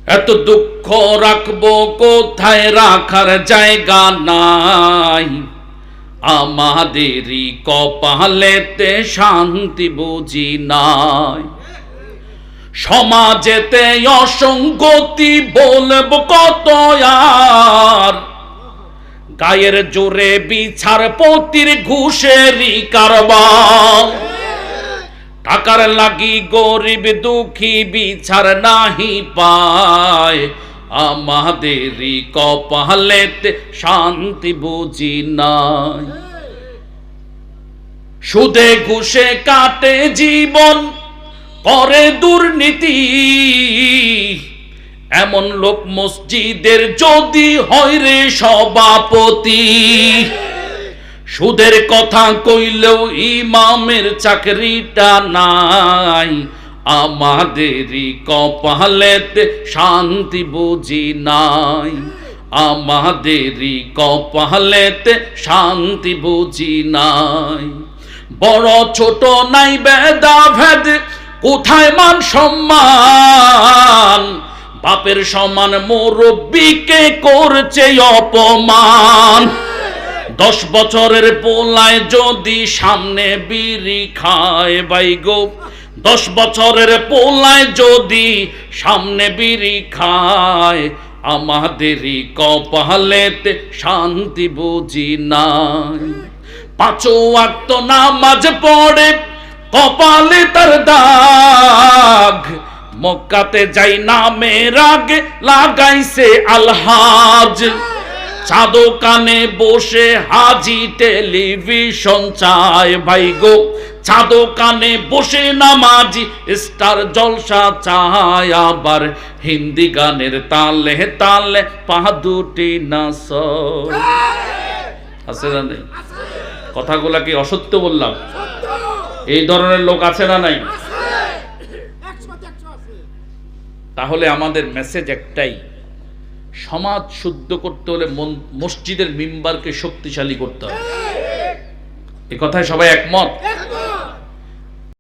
এত দুঃখ রাখবো কোথায়, রাখার জায়গা নাই। আমাদেরই কপালেতে শান্তি বুঝি নাই। সমাজেতে অসঙ্গতি বলবো কত আর, গায়ের জোরে বিচার পতির ঘুষেরই কারবার। টাকার লাগি গরিব দুঃখী বিচার নাহি পায়। আমাদেরই কপালেতে শান্তি বুঝি নাই। সুদে ঘুষে কাটে জীবন, করে দুর্নীতি। এমন লোক মসজিদের যদি হয় রে সভাপতি। সুদের কথা কইলেও ইমামের চাকরিটা নাই। আমাদেরই কপালেতে শান্তি বুঝি নাই। আমাদেরই কপালেতে শান্তি বুঝি নাই। বড় ছোট নাই বেদা ভেদ, কোথায় মান সম্মান। বাপের সমান মুরব্বিকে করছে অপমান। 10 বছরের পোলায় যদি সামনে বিড়ি খায় বাইগো, 10 বছরের পোলায় যদি সামনে বিড়ি খায়। আমাদেরই কপালেতে শান্তি বুঝি নাই। 5 ওয়াক্ত নামাজ পড়ে কপালে তার দাগ। মক্কাতে যাই নামের আগে লাগাইছে আলহাজ। চাঁদ কানে বসে হাজি টেলিভিশন চায় ভাইগো। চাঁদ কানে বসে নামাজি স্টার জলসা চায়। আবার হিন্দি গানের তালে তালে পা দুটি নাচ। আছে না নেই? কথাগুলা কি অসত্য বললাম? এই ধরনের লোক আছে না নাই? তাহলে আমাদের মেসেজ একটাই, সমাজ শুদ্ধ করতে হলে মসজিদের মিম্বারকে শক্তিশালী করতে হবে। এই কথায় সবাই একমত?